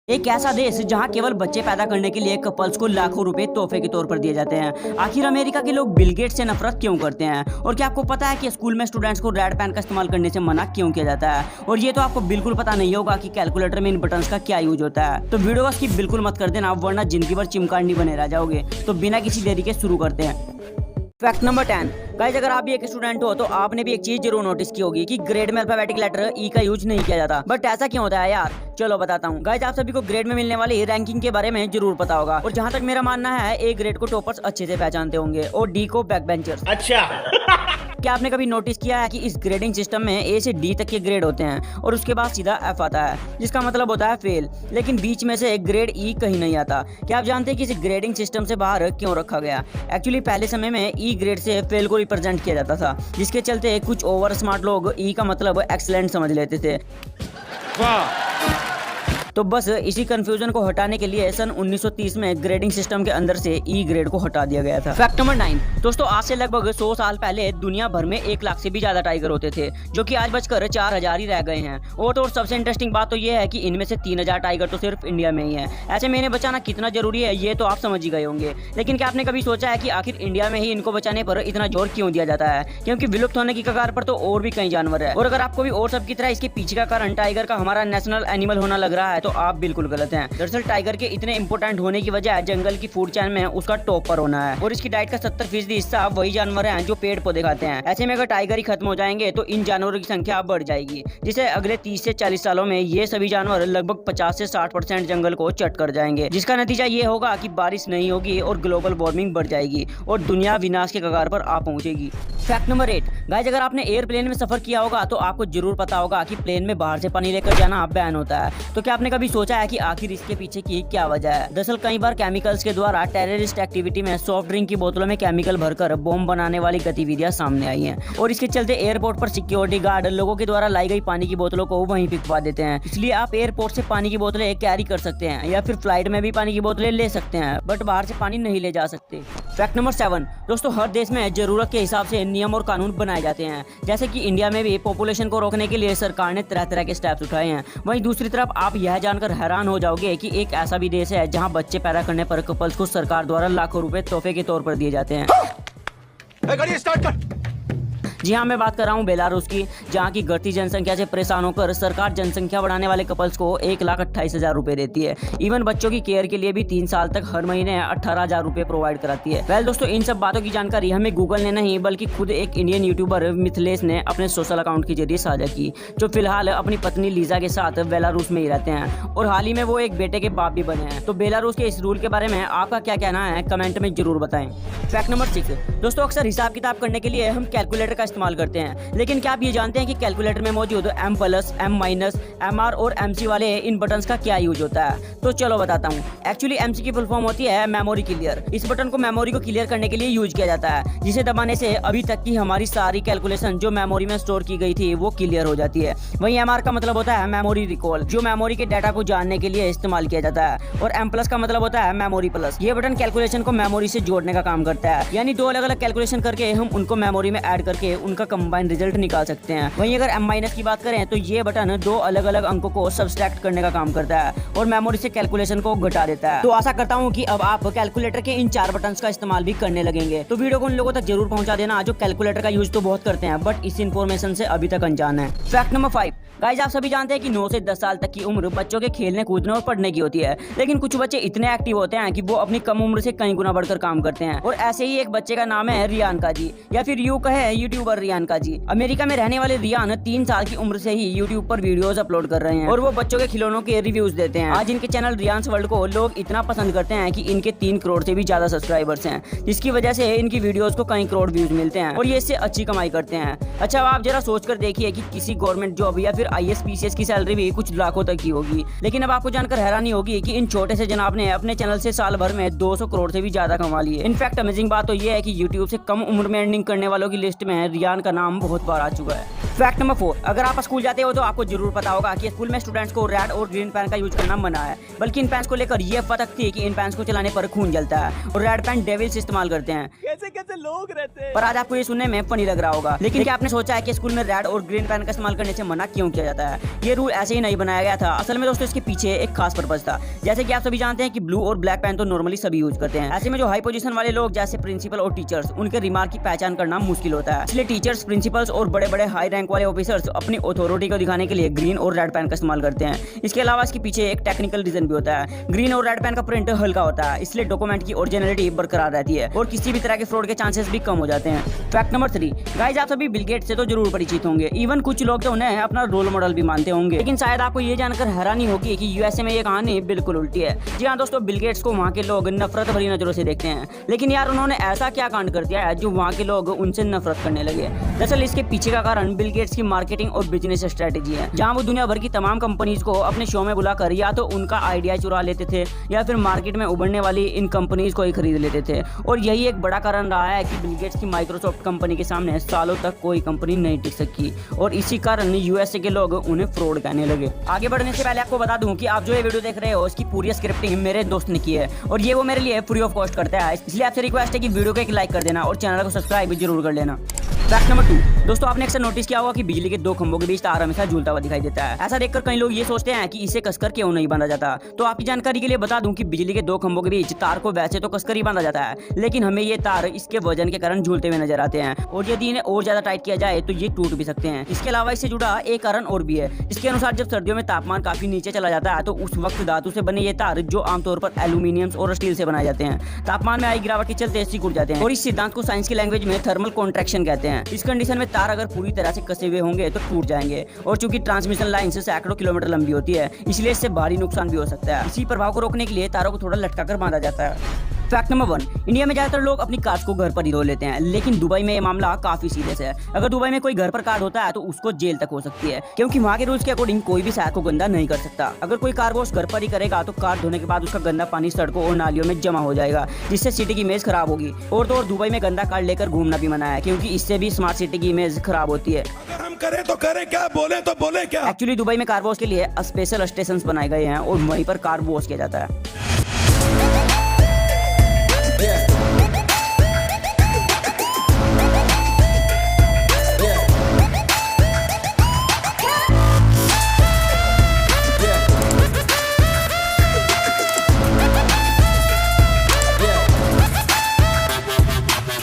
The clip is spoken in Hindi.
एक ऐसा देश जहां केवल बच्चे पैदा करने के लिए कपल्स को लाखों रुपए तोहफे के तौर पर दिए जाते हैं। आखिर अमेरिका के लोग बिल गेट्स से नफरत क्यों करते हैं? और क्या आपको पता है कि स्कूल में स्टूडेंट्स को रेड पेन का इस्तेमाल करने से मना क्यों किया जाता है? और ये तो आपको बिल्कुल पता नहीं होगा कि कैलकुलेटर में इन बटन्स का क्या यूज होता है। तो वीडियो को स्किप बिल्कुल मत कर देना, वरना जिंदगी भर चिमकांडी बने रह जाओगे। तो बिना किसी देरी के शुरू करते हैं। Fact number 10। गाइस, अगर आप भी एक स्टूडेंट हो तो आपने भी एक चीज जरूर नोटिस की होगी कि ग्रेड में अल्फाबेटिक लेटर ई का यूज नहीं किया जाता। बट ऐसा क्यों होता है यार? चलो बताता हूँ। गाइस, आप सभी को ग्रेड में मिलने वाली रैंकिंग के बारे में जरूर पता होगा। और जहाँ तक मेरा मानना है, ए ग्रेड को टॉपर्स अच्छे से पहचानते होंगे और डी को बैक बेंचर्स। अच्छा। क्या आपने कभी नोटिस किया है कि इस ग्रेडिंग सिस्टम में ए से डी तक के ग्रेड होते हैं और उसके बाद सीधा एफ आता है, जिसका मतलब होता है फेल। लेकिन बीच में से ग्रेड ई कहीं नहीं आता। क्या आप जानते हैं कि इस ग्रेडिंग सिस्टम से बाहर क्यों रखा गया? एक्चुअली पहले समय में ई ग्रेड से फेल को रिप्रेजेंट किया जाता था, जिसके चलते कुछ ओवर स्मार्ट लोग ई का मतलब एक्सीलेंट समझ लेते थे। तो बस इसी कंफ्यूजन को हटाने के लिए सन 1930 में ग्रेडिंग सिस्टम के अंदर से ई ग्रेड को हटा दिया गया था। Fact number 9। दोस्तों, आज से लगभग 100 साल पहले दुनिया भर में 1 लाख से भी ज्यादा टाइगर होते थे, जो कि आज बचकर 4000 ही रह गए हैं। और तो सबसे इंटरेस्टिंग बात तो ये है कि इनमें से 3000 टाइगर तो सिर्फ इंडिया में ही है। ऐसे में इन्हें बचाना कितना जरूरी है ये तो आप समझ ही गए होंगे। लेकिन क्या आपने कभी सोचा है कि आखिर इंडिया में ही इनको बचाने पर इतना जोर क्यों दिया जाता है? क्योंकि विलुप्त होने की कगार पर तो और भी कई जानवर है। और अगर आपको भी और सबकी तरह इसके पीछे का कारण टाइगर का हमारा नेशनल एनिमल होना लग रहा है तो आप बिल्कुल गलत हैं। दरअसल टाइगर के इतने इंपोर्टेंट होने की वजह जंगल की फूड चेन में उसका टॉप पर होना है। और इसकी डाइट का 70% हिस्सा वही जानवर हैं जो पेड़ पौधे खाते हैं। ऐसे में अगर टाइगर ही खत्म हो जाएंगे तो इन जानवरों की संख्या बढ़ जाएगी, जिसे अगले 30 से 40 सालों में ये सभी जानवर लगभग 50 से 60% जंगल को चट कर जाएंगे, जिसका नतीजा ये होगा कि बारिश नहीं होगी और ग्लोबल वार्मिंग बढ़ जाएगी और दुनिया विनाश के कगार पर आ पहुंचेगी। Fact number 8। गाइस, अगर आपने एयरप्लेन में सफर किया होगा तो आपको जरूर पता होगा कि प्लेन में बाहर से पानी लेकर जाना बैन होता है। तो क्या आपने कभी सोचा है कि आखिर इसके पीछे की क्या वजह है? दरअसल कई बार केमिकल्स के द्वारा टेररिस्ट एक्टिविटी में सॉफ्ट ड्रिंक की बोतलों में केमिकल भरकर बॉम्ब बनाने वाली गतिविधियां सामने आई हैं। और इसके चलते एयरपोर्ट पर सिक्योरिटी गार्ड लोगों के द्वारा लाई गई पानी की बोतलों को वहीं पिकवा देते हैं। इसलिए आप एयरपोर्ट से पानी की बोतलें कैरी कर सकते हैं या फिर फ्लाइट में भी पानी की बोतलें ले सकते हैं, बट बाहर से पानी नहीं ले जा सकते। Fact number 7। दोस्तों, हर देश में जरूरत के हिसाब से नियम और कानून बनाए जाते हैं। जैसे कि इंडिया में भी पॉपुलेशन को रोकने के लिए सरकार ने तरह तरह के स्टेप्स उठाए हैं। वहीं दूसरी तरफ आप यह जानकर हैरान हो जाओगे कि एक ऐसा भी देश है जहां बच्चे पैदा करने पर कपल्स को सरकार द्वारा लाखों रुपए तोहफे के तौर पर दिए जाते हैं। जी हाँ, मैं बात कर रहा हूँ बेलारूस की, जहाँ की घटती जनसंख्या से परेशान होकर सरकार जनसंख्या बढ़ाने वाले कपल्स को 1,28,000 रुपए देती है। इवन बच्चों की केयर के लिए भी 3 साल तक हर महीने 18,000 रुपए प्रोवाइड कराती है। वेल दोस्तों, इन सब बातों की जानकारी हमें गूगल ने नहीं बल्कि खुद एक इंडियन यूट्यूबर मिथिलेश ने अपने सोशल अकाउंट के जरिए साझा की, जो फिलहाल अपनी पत्नी लीजा के साथ बेलारूस में ही रहते हैं और हाल ही में वो एक बेटे के बाप भी बने हैं। तो बेलारूस के इस रूल के बारे में आपका क्या कहना है, कमेंट में जरूर बताएं। Fact number 6। दोस्तों, अक्सर हिसाब किताब करने के लिए हम कैलकुलेटर का इस्तेमाल करते हैं, लेकिन क्या आप ये जानते हैं कि कैलकुलेटर में मौजूद M+, M-, MR और MC वाले इन बटन्स का क्या यूज होता है? तो चलो बताता हूँ। एक्चुअली MC की फुल फॉर्म होती है मेमोरी क्लियर। इस बटन को मेमोरी को क्लियर करने के लिए यूज किया जाता है, जिसे दबाने से अभी तक की हमारी सारी कैलकुलेशन जो मेमोरी में स्टोर की गई थी वो क्लियर हो जाती है। वहीं MR का मतलब होता है मेमोरी रिकॉल, जो मेमोरी के डाटा को जानने के लिए इस्तेमाल किया जाता है। और M+ का मतलब होता है मेमोरी प्लस। ये बटन कैलकुलेशन को मेमोरी से जोड़ने का काम करता है, यानी 2 अलग अलग कैलकुलेशन करके हम उनको मेमोरी में ऐड करके उनका कंबाइंड रिजल्ट निकाल सकते हैं। वहीं अगर M- की बात करें तो ये बटन 2 अलग अलग अंकों को सब्सट्रैक्ट करने का काम करता है और मेमोरी से कैलकुलेशन को घटा देता है। तो आशा करता हूँ कि अब आप कैलकुलेटर के इन 4 बटन्स का इस्तेमाल भी करने लगेंगे। तो वीडियो को उन लोगों तक जरूर पहुंचा देना जो कैलकुलेटर का यूज तो बहुत करते हैं बट इस इन्फॉर्मेशन से अभी तक अनजान है। Fact number 5। गाइस, आप सभी जानते हैं कि 9 से 10 साल तक की उम्र बच्चों के खेलने कूदने और पढ़ने की होती है, लेकिन कुछ बच्चे इतने एक्टिव होते हैं कि वो अपनी कम उम्र से कई गुना बढ़कर काम करते हैं। और ऐसे ही एक बच्चे का नाम है रियानका जी, या फिर यूं कहे यूट्यूबर रियानका जी। अमेरिका में रहने वाले रियान 3 साल की उम्र से ही यूट्यूब पर वीडियोस अपलोड कर रहे हैं और वो बच्चों के खिलौनों के रिव्यूज देते हैं। आज इनके चैनल रियान्स वर्ल्ड को लोग इतना पसंद करते हैं कि इनके 3 करोड़ से भी ज्यादा सब्सक्राइबर्स हैं, जिसकी वजह से इनकी वीडियोस को कई करोड़ व्यूज मिलते हैं और ये इससे अच्छी कमाई करते हैं। अच्छा, अब आप जरा सोच कर देखिए कि किसी गवर्नमेंट जॉब या फिर IAS PCS की सैलरी भी कुछ लाखों तक की होगी, लेकिन अब आपको जानकर हैरानी होगी कि इन छोटे से जनाब ने अपने चैनल से साल भर में 200 करोड़ से भी ज्यादा कमा लिए। इनफैक्ट अमेजिंग बात तो ये है कि यूट्यूब से कम उम्र में अर्निंग करने वालों की लिस्ट में रियान का नाम बहुत बार आ चुका है। फैक्ट नंबर 4, अगर आप स्कूल जाते हो तो आपको जरूर पता होगा कि स्कूल में स्टूडेंट्स को रेड और ग्रीन पेन का यूज करना मना है, बल्कि इन पेन्स को लेकर ये अफवाह तक थी कि इन पेन्स को चलाने पर खून जलता है और रेड पेन डेविल्स इस्तेमाल करते हैं। कैसे कैसे लोग रहते हैं। पर आज आपको ये सुनने में फनी लग रहा होगा, लेकिन क्या आपने सोचा है कि स्कूल में रेड और ग्रीन पेन का इस्तेमाल करने से मना क्यों किया जाता है? ये रूल ऐसे ही नहीं बनाया गया था। असल में दोस्तों इसके पीछे एक खास पर्पज था। जैसे कि आप सभी जानते हैं कि ब्लू और ब्लैक पेन तो नॉर्मली सभी यूज करते हैं। ऐसे में जो हाई पोजीशन वाले लोग जैसे प्रिंसिपल और टीचर्स, उनके रिमार्क की पहचान करना मुश्किल होता है। इसलिए टीचर्स, प्रिंसिपल्स और बड़े बड़े हाई रैंक वाले ऑफिसर्स अपनी अथॉरिटी को दिखाने के लिए ग्रीन और रेड पेन का इस्तेमाल करते हैं। इसके अलावा इसके पीछे एक टेक्निकल रीजन भी होता है। ग्रीन और रेड पेन का प्रिंट हल्का होता है, इसलिए डॉक्यूमेंट की ओरिजिनलिटी बरकरार रहती है और किसी भी तरह के फ्रॉड के चांसेस भी कम हो जाते हैं। फैक्ट नंबर 3, गाइस आप सभी बिल गेट्स से तो जरूर परिचित होंगे। इवन कुछ लोग तो उन्हें अपना रोल मॉडल भी मानते होंगे, लेकिन शायद आपको ये जानकर हैरानी होगी कि यूएसए में ये कहानी बिल्कुल उल्टी है। जी हाँ दोस्तों, बिल गेट्स को वहाँ के लोग नफरत भरी नजरों से देखते हैं, लेकिन यार उन्होंने ऐसा क्या कांड कर दिया है जो वहाँ के लोग उनसे नफरत करने लगे। दरअसल इसके पीछे का कारण बिल गेट्स की मार्केटिंग और बिजनेस स्ट्रेटेजी है, जहाँ वो दुनिया भर की तमाम कंपनीज को अपने शो में बुलाकर या तो उनका आइडिया चुरा लेते थे या फिर मार्केट में उभरने वाली इन कंपनीज को ही खरीद लेते थे। और यही एक बड़ा कारण रहा है कि बिल गेट्स की माइक्रोसॉफ्ट कंपनी के सामने सालों तक कोई कंपनी नहीं टिक सकी और इसी कारण यूएसए के लोग उन्हें फ्रॉड कहने लगे। आगे बढ़ने से पहले आपको बता दूं कि आप जो ये वीडियो देख रहे हो उसकी पूरी स्क्रिप्टिंग मेरे दोस्त ने की है और ये वो मेरे लिए फ्री ऑफ कॉस्ट करता है, इसलिए आपसे रिक्वेस्ट है कि वीडियो को एक लाइक कर देना और चैनल को सब्सक्राइब जरूर कर लेना। फैक्ट नंबर 2, दोस्तों आपने अक्सर नोटिस किया होगा कि बिजली के दो खंभों के बीच तार हमेशा झूलता हुआ दिखाई देता है। ऐसा देखकर कई लोग ये सोचते हैं कि इसे कसकर क्यों नहीं बांधा जाता। तो आपकी जानकारी के लिए बता दूं कि बिजली के दो खंभों के बीच तार को वैसे तो कसकर ही बांधा जाता है, लेकिन हमें ये तार इसके वजन के कारण झूलते हुए नजर आते हैं और यदि इन्हें और ज्यादा टाइट किया जाए तो ये टूट भी सकते हैं। इसके अलावा इससे जुड़ा एक कारण और भी है, इसके अनुसार जब सर्दियों में तापमान काफी नीचे चला जाता है तो उस वक्त धातु से बने ये तार, जो आमतौर पर एल्यूमिनियम और स्टील से बनाए जाते हैं, तापमान में आई गिरावट के चलते सिकुड़ जाते हैं और इस सिद्धांत को साइंस की लैंग्वेज में थर्मल कॉन्ट्रैक्शन कहते हैं। इस कंडीशन में तार अगर पूरी तरह से कसे हुए होंगे तो टूट जाएंगे और चूंकि ट्रांसमिशन लाइन से सैकड़ों किलोमीटर लंबी होती है, इसलिए इससे भारी नुकसान भी हो सकता है। इसी प्रभाव को रोकने के लिए तारों को थोड़ा लटका कर बांधा जाता है। फैक्ट नंबर 1, इंडिया में ज्यादातर लोग अपनी कार्स को घर पर ही धो लेते हैं, लेकिन दुबई में ये मामला काफी सीरियस है। अगर दुबई में कोई घर पर कार होता है तो उसको जेल तक हो सकती है, क्योंकि वहाँ के रूल्स के अकॉर्डिंग कोई भी कार को गंदा नहीं कर सकता। अगर कोई कार वॉश घर पर ही करेगा तो कार धोने के बाद उसका गंदा पानी सड़कों और नालियों में जमा हो जाएगा, जिससे सिटी की इमेज खराब होगी। और तो और दुबई में गंदा कार लेकर घूमना भी मना है, क्योंकि इससे भी स्मार्ट सिटी की इमेज खराब होती है। अगर हम करें तो करें क्या, बोले तो बोले क्या। एक्चुअली दुबई में कार वॉश के लिए स्पेशल स्टेशन बनाए गए हैं और वहीं पर कार वॉश किया जाता है।